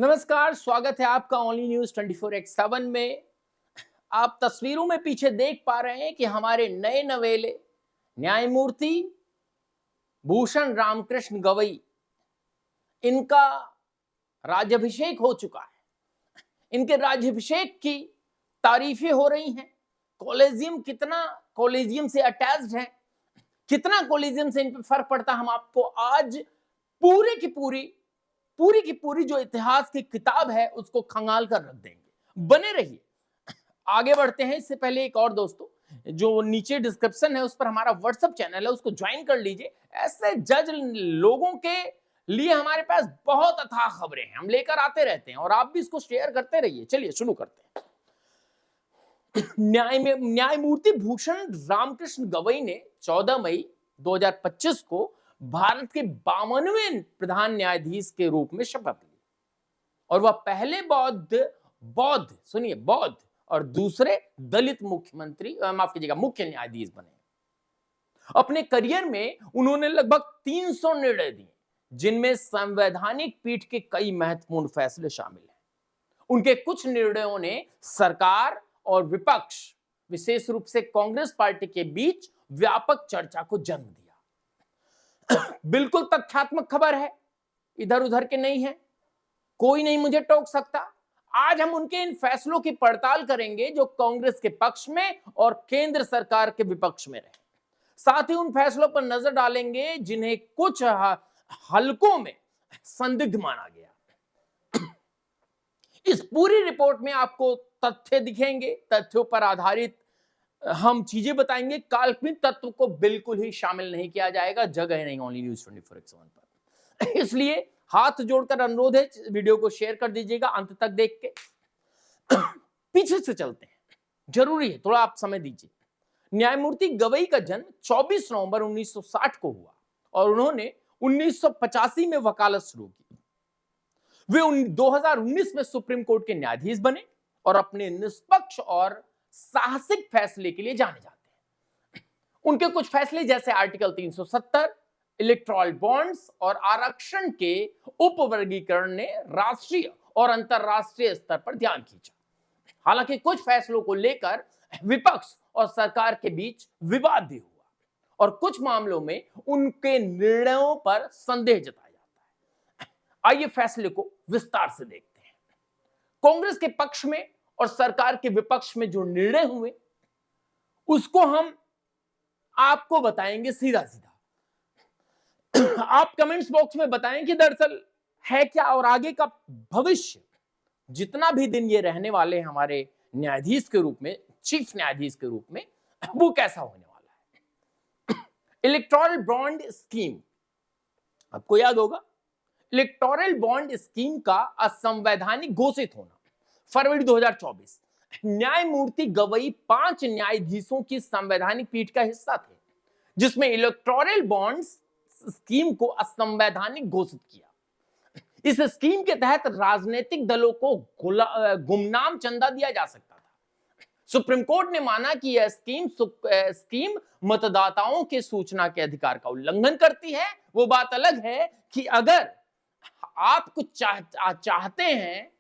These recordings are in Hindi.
नमस्कार, स्वागत है आपका ओनली न्यूज 24x7 में। आप तस्वीरों में पीछे देख पा रहे हैं कि हमारे नए नवेले न्यायमूर्ति भूषण रामकृष्ण गवई, इनका राज्याभिषेक हो चुका है। इनके राज्याभिषेक की तारीफें हो रही हैं। कॉलेजियम से अटैच्ड है, कितना कॉलेजियम से इन पर फर्क पड़ता, हम आपको आज पूरी की पूरी जो इतिहास की किताब है उसको खंगाल कर रख देंगे। बने रहिए, आगे बढ़ते हैं। इससे पहले एक और दोस्तों, जो नीचे डिस्क्रिप्शन है उस पर हमारा व्हाट्सएप चैनल है, उसको ज्वाइन कर लीजिए। ऐसे जज लोगों के लिए हमारे पास बहुत अथाह खबरें हैं, हम लेकर आते रहते हैं और आप भी इसको शेयर करते रहिए। चलिए शुरू करते हैं। न्यायमूर्ति भूषण रामकृष्ण गवई ने 14 मई 2025 को भारत के 52वें प्रधान न्यायाधीश के रूप में शपथ ली और वह पहले बौद्ध और दूसरे दलित मुख्य न्यायाधीश बने। अपने करियर में उन्होंने लगभग 300 निर्णय दिए, जिनमें संवैधानिक पीठ के कई महत्वपूर्ण फैसले शामिल हैं। उनके कुछ निर्णयों ने सरकार और विपक्ष, विशेष रूप से कांग्रेस पार्टी के बीच व्यापक चर्चा को जन्म दिया। बिल्कुल तथ्यात्मक खबर है, इधर उधर के नहीं है, कोई नहीं मुझे टोक सकता। आज हम उनके इन फैसलों की पड़ताल करेंगे जो कांग्रेस के पक्ष में और केंद्र सरकार के विपक्ष में रहे। साथ ही उन फैसलों पर नजर डालेंगे जिन्हें कुछ हलकों में संदिग्ध माना गया। इस पूरी रिपोर्ट में आपको तथ्य दिखेंगे, तथ्यों पर आधारित हम चीजें बताएंगे। काल्पनिक तत्व को बिल्कुल ही शामिल नहीं किया जाएगा, जगह नहीं ओनली न्यूज 24x7 पर। इसलिए हाथ जोड़कर अनुरोध है, वीडियो को शेयर कर दीजिएगा अंत तक देख के। पीछे से चलते हैं, जरूरी है, थोड़ा आप समय दीजिए। न्यायमूर्ति गवई का जन्म 24 नवंबर 1960 को हुआ और उन्होंने 1985 में वकालत शुरू की। वे 2019 में सुप्रीम कोर्ट के न्यायाधीश बने और अपने निष्पक्ष और साहसिक फैसले के लिए जाने जाते हैं। उनके कुछ फैसले जैसे आर्टिकल 370, इलेक्टोरल बॉन्ड्स और आरक्षण के उपवर्गीकरण ने राष्ट्रीय और अंतरराष्ट्रीय स्तर पर ध्यान खींचा। हालांकि कुछ फैसलों को लेकर विपक्ष और सरकार के बीच विवाद भी हुआ और कुछ मामलों में उनके निर्णयों पर संदेह जताया जाता है। आइए फैसले को विस्तार से देखते हैं। कांग्रेस के पक्ष में और सरकार के विपक्ष में जो निर्णय हुए उसको हम आपको बताएंगे सीधा सीधा। आप कमेंट्स बॉक्स में बताएं कि दरअसल है क्या और आगे का भविष्य, जितना भी दिन ये रहने वाले हैं हमारे न्यायाधीश के रूप में, चीफ न्यायाधीश के रूप में, वो कैसा होने वाला है। इलेक्टोरल बॉन्ड स्कीम, आपको याद होगा, इलेक्टोरल बॉन्ड स्कीम का असंवैधानिक घोषित होना फरवरी 2024। न्यायमूर्ति गवई 5 न्यायाधीशों की संवैधानिक पीठ का हिस्सा थे, जिसमें इलेक्टोरल बॉन्ड स्कीम को असंवैधानिक घोषित किया। इस स्कीम के तहत राजनीतिक दलों को गुमनाम चंदा दिया जा सकता था। सुप्रीम कोर्ट ने माना कि यह स्कीम मतदाताओं के सूचना के अधिकार का उल्लंघन करती है। वो बात अलग है कि अगर आप कुछ चाहते हैं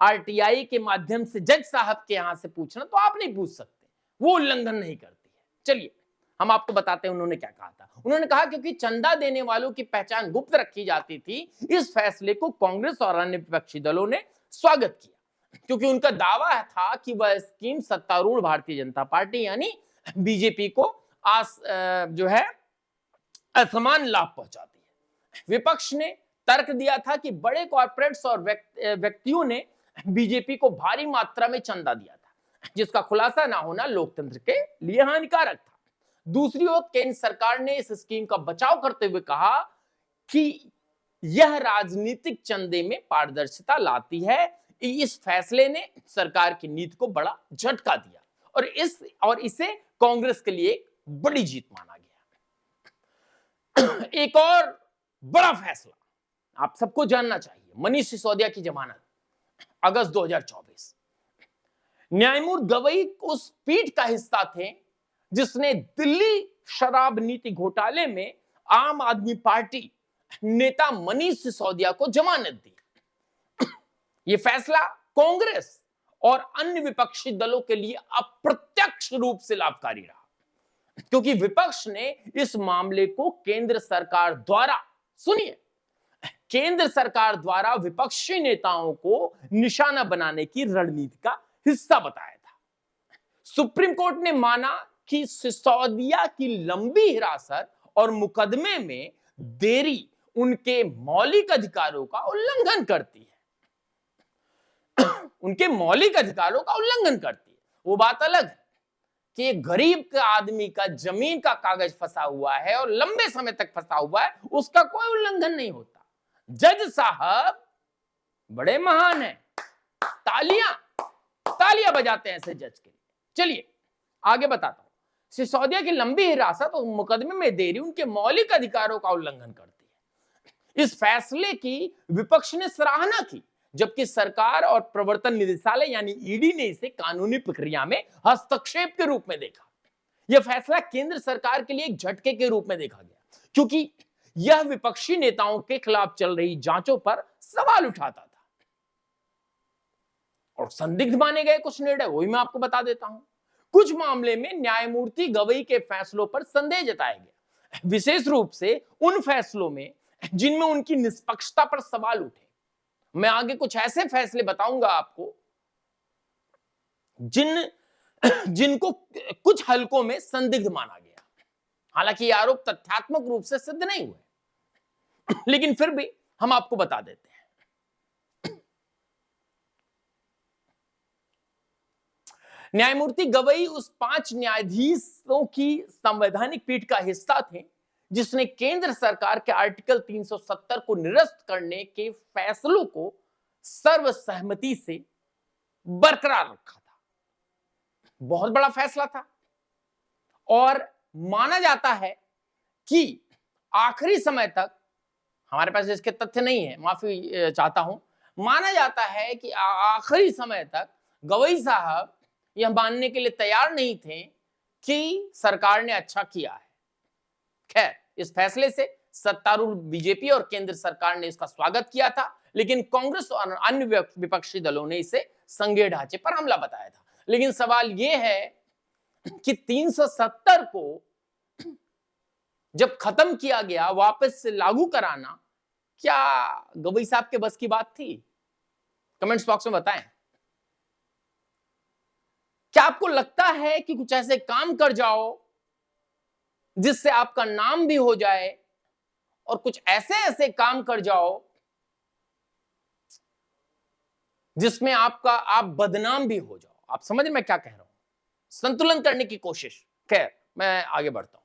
आरटीआई के माध्यम से जज साहब के यहां से पूछना, तो आप नहीं पूछ सकते, वो उल्लंघन नहीं करती है। चलिए हम आपको बताते हैं उन्होंने क्या कहा था। उन्होंने कहा क्योंकि चंदा देने वालों की पहचान गुप्त रखी जाती थी, इस फैसले को कांग्रेस और अन्य विपक्षी दलों ने स्वागत किया, क्योंकि उनका दावा था कि वह स्कीम सत्तारूढ़ भारतीय जनता पार्टी यानी बीजेपी को जो है असमान लाभ पहुंचाती है। विपक्ष ने तर्क दिया था कि बड़े कॉर्पोरेट्स और व्यक्तियों ने बीजेपी को भारी मात्रा में चंदा दिया था, जिसका खुलासा ना होना लोकतंत्र के लिए हानिकारक था। दूसरी ओर केंद्र सरकार ने इस स्कीम का बचाव करते हुए कहा कि यह राजनीतिक चंदे में पारदर्शिता लाती है। इस फैसले ने सरकार की नीति को बड़ा झटका दिया और इसे कांग्रेस के लिए एक बड़ी जीत माना गया। एक और बड़ा फैसला आप सबको जानना चाहिए, मनीष सिसोदिया की जमानत, अगस्त 2024। न्यायमूर्ति गवई उस पीठ का हिस्सा थे जिसने दिल्ली शराब नीति घोटाले में आम आदमी पार्टी नेता मनीष सिसोदिया को जमानत दी। यह फैसला कांग्रेस और अन्य विपक्षी दलों के लिए अप्रत्यक्ष रूप से लाभकारी रहा, क्योंकि विपक्ष ने इस मामले को केंद्र सरकार द्वारा, सुनिए, केंद्र सरकार द्वारा विपक्षी नेताओं को निशाना बनाने की रणनीति का हिस्सा बताया था। सुप्रीम कोर्ट ने माना कि सिसोदिया की लंबी हिरासत और मुकदमे में देरी उनके मौलिक अधिकारों का उल्लंघन करती है। उनके मौलिक अधिकारों का उल्लंघन करती है। वो बात अलग है कि गरीब के आदमी का जमीन का कागज फंसा हुआ है और लंबे समय तक फंसा हुआ है, उसका कोई उल्लंघन नहीं होता। जज साहब बड़े महान हैं, तालियां तालियां बजाते हैं ऐसे जज के लिए। चलिए आगे बताता हूं। सिसोदिया की लंबी हिरासत और मुकदमे में देरी उनके मौलिक अधिकारों का उल्लंघन करती है। इस फैसले की विपक्ष ने सराहना की, जबकि सरकार और प्रवर्तन निदेशालय यानी ईडी ने इसे कानूनी प्रक्रिया में हस्तक्षेप के रूप में देखा। यह फैसला केंद्र सरकार के लिए एक झटके के रूप में देखा गया, क्योंकि यह विपक्षी नेताओं के खिलाफ चल रही जांचों पर सवाल उठाता था और संदिग्ध माने गए कुछ निर्णय, वही मैं आपको बता देता हूं। कुछ मामले में न्यायमूर्ति गवई के फैसलों पर संदेह जताया गया, विशेष रूप से उन फैसलों में जिनमें उनकी निष्पक्षता पर सवाल उठे। मैं आगे कुछ ऐसे फैसले बताऊंगा आपको जिनको कुछ हलकों में संदिग्ध माना गया। हालांकि ये आरोप तथ्यात्मक रूप से सिद्ध नहीं हुए, लेकिन फिर भी हम आपको बता देते हैं। न्यायमूर्ति गवई उस 5 न्यायाधीशों की संवैधानिक पीठ का हिस्सा थे जिसने केंद्र सरकार के आर्टिकल 370 को निरस्त करने के फैसलों को सर्वसहमति से बरकरार रखा था। बहुत बड़ा फैसला था और माना जाता है कि आखिरी समय तक, हमारे पास इसके तथ्य नहीं है, माफी चाहता हूं, माना जाता है कि आखिरी समय तक गवई साहब यह मानने के लिए तैयार नहीं थे कि सरकार ने अच्छा किया है। खैर, इस फैसले से सत्तारूढ़ बीजेपी और केंद्र सरकार ने इसका स्वागत किया था, लेकिन कांग्रेस और अन्य विपक्षी दलों ने इसे संघीय ढांचे पर हमला बताया था। लेकिन सवाल यह है कि 370 को जब खत्म किया गया, वापस से लागू कराना क्या गवई साहब के बस की बात थी? कमेंट्स बॉक्स में बताएं। क्या आपको लगता है कि कुछ ऐसे काम कर जाओ जिससे आपका नाम भी हो जाए और कुछ ऐसे काम कर जाओ जिसमें आप बदनाम भी हो जाओ? आप समझ मैं क्या कह रहा हूं? संतुलन करने की कोशिश। खैर, मैं आगे बढ़ता हूं।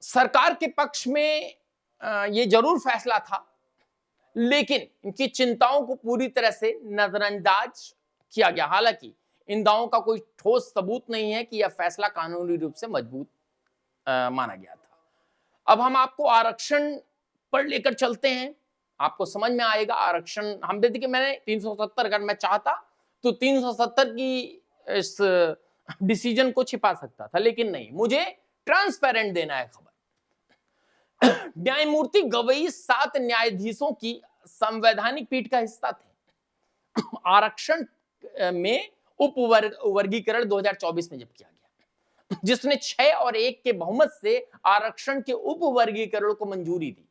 सरकार के पक्ष में यह जरूर फैसला था, लेकिन इनकी चिंताओं को पूरी तरह से नजरअंदाज किया गया। हालांकि इन दावों का कोई ठोस सबूत नहीं है कि यह फैसला कानूनी रूप से मजबूत माना गया था। अब हम आपको आरक्षण पर लेकर चलते हैं, आपको समझ में आएगा। आरक्षण हम दे कि मैंने 370, अगर मैं चाहता तो 370 की इस डिसीजन को छिपा सकता था, लेकिन नहीं, मुझे ट्रांसपेरेंट देना है खबर। न्यायमूर्ति गवई 7 न्यायाधीशों की संवैधानिक पीठ का हिस्सा थे। आरक्षण में उपवर्गीकरण 2024 में जब किया गया, जिसने 6 और 1 के बहुमत से आरक्षण के उपवर्गीकरण को मंजूरी दी।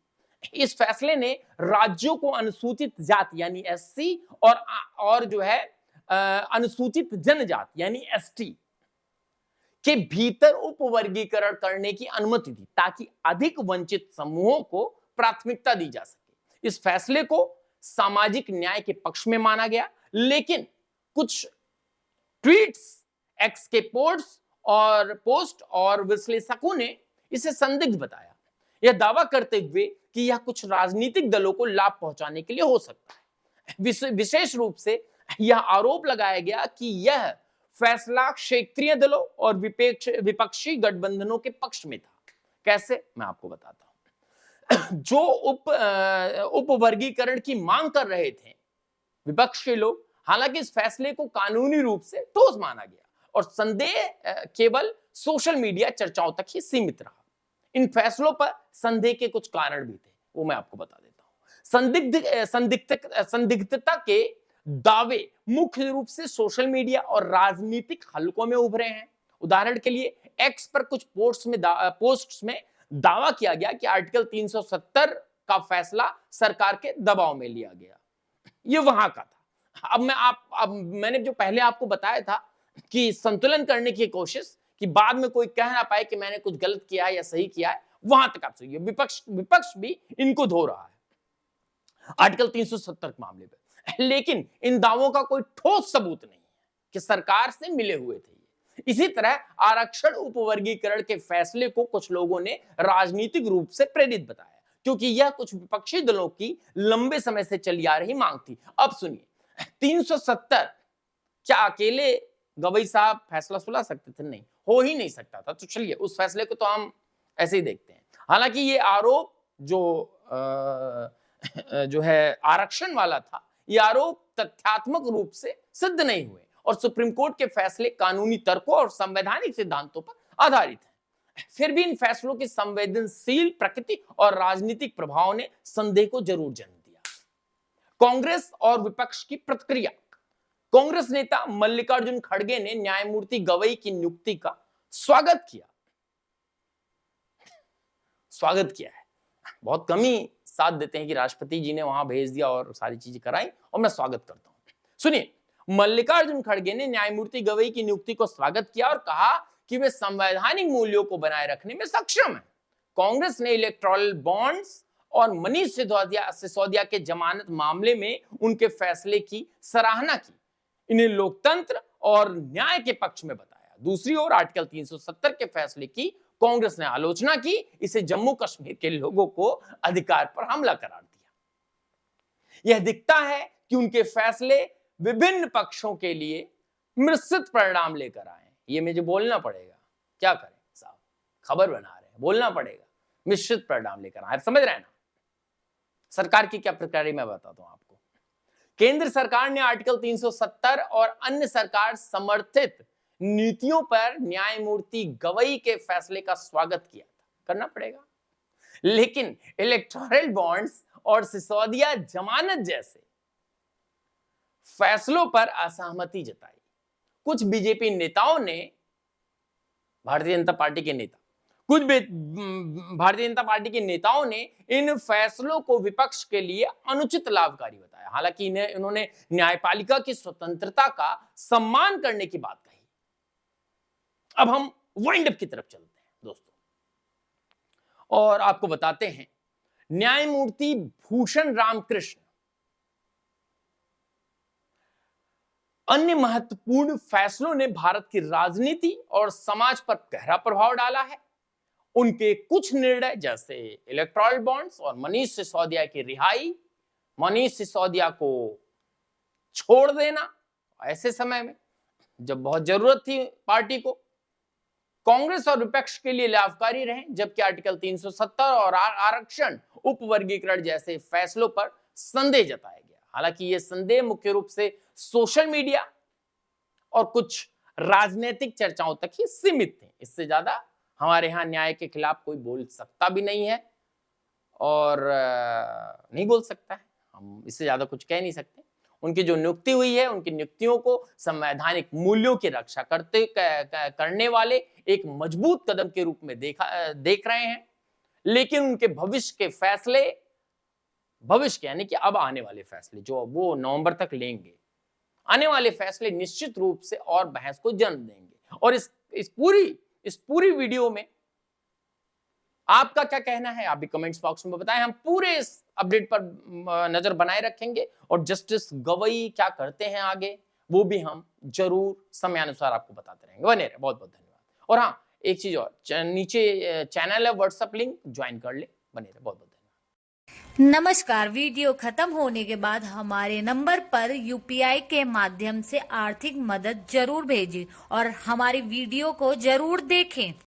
इस फैसले ने राज्यों को अनुसूचित जाति यानी एससी और जो है अनुसूचित जनजाति यानी एसटी के भीतर उपवर्गीकरण करने की अनुमति दी, ताकि अधिक वंचित समूहों को प्राथमिकता दी जा सके। इस फैसले को सामाजिक न्याय के पक्ष में माना गया, लेकिन कुछ ट्वीट्स, एक्स के पोस्ट और विश्लेषकों ने इसे संदिग्ध बताया, यह दावा करते हुए कि यह कुछ राजनीतिक दलों को लाभ पहुंचाने के लिए हो सकता है। विशेष रूप से यह आरोप लगाया गया कि यह फैसला क्षेत्रीय दलों और विपक्षी गठबंधनों के पक्ष में था। कैसे, मैं आपको बताता हूं। जो उपवर्गीकरण की मांग कर रहे थे विपक्ष के लोग, हालांकि इस फैसले को कानूनी रूप से ठोस माना गया और संदेह केवल सोशल मीडिया चर्चाओं तक ही सीमित रहा। इन फैसलों पर संदेह के कुछ कारण भी थे, वो मैं आपको बता देता हूं। संदिग्धता के दावे मुख्य रूप से सोशल मीडिया और राजनीतिक हलकों में उभरे हैं। उदाहरण के लिए एक्स पर कुछ पोस्ट्स में दावा किया गया कि आर्टिकल 370 का फैसला सरकार के दबाव में लिया गया। ये वहां का था। अब मैंने जो पहले आपको बताया था कि संतुलन करने की कोशिश, कि बाद में कोई कह ना पाए कि मैंने कुछ गलत किया है या सही किया है, वहां तक आप सुनिए। विपक्ष भी इनको धो रहा है आर्टिकल 370 के मामले में, लेकिन इन दावों का कोई ठोस सबूत नहीं है कि सरकार से मिले हुए थे। इसी तरह आरक्षण उपवर्गीकरण के फैसले को कुछ लोगों ने राजनीतिक रूप से प्रेरित बताया, क्योंकि यह कुछ विपक्षी दलों की लंबे समय से चली आ रही मांग थी। अब सुनिए, 370 क्या अकेले गवई साहब फैसला सुला सकते थे? नहीं, हो ही नहीं सकता था। तो चलिए उस फैसले को तो हम ऐसे ही देखते हैं। हालांकि ये आरोप जो है आरक्षण वाला था, ये आरोप तथ्यात्मक रूप से सिद्ध नहीं हुए और सुप्रीम कोर्ट के फैसले कानूनी तर्कों और संवैधानिक सिद्धांतों पर आधारित हैं। फिर भी इन फैसलों की संवेदनशील प्रकृति और राजनीतिक प्रभाव ने संदेह को जरूर जन्म दिया। कांग्रेस और विपक्ष की प्रतिक्रिया। कांग्रेस नेता मल्लिकार्जुन खड़गे ने न्यायमूर्ति गवई की नियुक्ति का स्वागत किया है। बहुत कम ही साथ देते हैं कि राष्ट्रपति जी ने वहां भेज दिया और सारी चीजें कराई और मैं स्वागत करता हूं। सुनिए, मल्लिकार्जुन खड़गे ने न्यायमूर्ति गवई की नियुक्ति को स्वागत किया और कहा कि वे संवैधानिक मूल्यों को बनाए रखने में सक्षम हैं। कांग्रेस ने इलेक्टोरल बॉन्ड्स और मनीष सिसोदिया के जमानत मामले में उनके फैसले की सराहना की, इन्हें लोकतंत्र और न्याय के पक्ष में बताया। दूसरी ओर आर्टिकल 370 के फैसले की कांग्रेस ने आलोचना की, इसे जम्मू कश्मीर के लोगों को अधिकार पर हमला करार दिया। यह दिखता है कि उनके फैसले विभिन्न पक्षों के लिए मिश्रित परिणाम लेकर आए। ये मुझे बोलना पड़ेगा, क्या करें साहब, खबर बना रहे हैं, बोलना पड़ेगा, मिश्रित परिणाम लेकर आए। समझ रहे हैं ना? सरकार की क्या प्रक्रिया मैं बताता हूं आपको। केंद्र सरकार ने आर्टिकल 370 और अन्य सरकार समर्थित नीतियों पर न्यायमूर्ति गवई के फैसले का स्वागत किया था, करना पड़ेगा, लेकिन इलेक्टोरल बॉन्ड्स और सिसोदिया जमानत जैसे फैसलों पर असहमति जताई। कुछ बीजेपी नेताओं ने, भारतीय जनता पार्टी के नेताओं ने इन फैसलों को विपक्ष के लिए अनुचित लाभकारी बताया। हालांकि इन्होंने न्यायपालिका की स्वतंत्रता का सम्मान करने की बात कही। अब हम वाइंड अप की तरफ चलते हैं दोस्तों, और आपको बताते हैं न्यायमूर्ति भूषण रामकृष्ण अन्य महत्वपूर्ण फैसलों ने भारत की राजनीति और समाज पर गहरा प्रभाव डाला है। उनके कुछ निर्णय जैसे इलेक्टोरल बॉन्ड्स और मनीष सिसोदिया की रिहाई, मनीष सिसोदिया को छोड़ देना ऐसे समय में जब बहुत जरूरत थी पार्टी को, कांग्रेस और विपक्ष के लिए लाभकारी रहे, जबकि आर्टिकल 370 और आरक्षण उपवर्गीकरण जैसे फैसलों पर संदेह जताया गया। हालांकि ये संदेह मुख्य रूप से सोशल मीडिया और कुछ राजनीतिक चर्चाओं तक ही सीमित थे। इससे ज्यादा हमारे यहां न्याय के खिलाफ कोई बोल सकता भी नहीं है और नहीं बोल सकता है, हम इससे ज्यादा कुछ कह नहीं सकते। उनकी जो नियुक्ति हुई है, उनकी नियुक्तियों को संवैधानिक मूल्यों की रक्षा करने वाले एक मजबूत कदम के रूप में देख रहे हैं, लेकिन उनके भविष्य के फैसले, भविष्य यानी कि अब आने वाले फैसले जो वो नवंबर तक लेंगे, आने वाले फैसले निश्चित रूप से और बहस को जन्म देंगे। और इस पूरी वीडियो में आपका क्या कहना है, आप भी कमेंट्स बॉक्स में बताएं। हम पूरे इस अपडेट पर नजर बनाए रखेंगे और जस्टिस गवई क्या करते हैं आगे, वो भी हम जरूर समयानुसार आपको बताते रहेंगे। बने रहे, बहुत बहुत धन्यवाद। और हाँ, एक चीज और, नीचे चैनल है, व्हाट्सएप लिंक ज्वाइन कर ले। बने रहे, बहुत बहुत धन्यवाद। नमस्कार। वीडियो खत्म होने के बाद हमारे नंबर पर यूपीआई के माध्यम से आर्थिक मदद जरूर भेजें और हमारी वीडियो को जरूर देखें।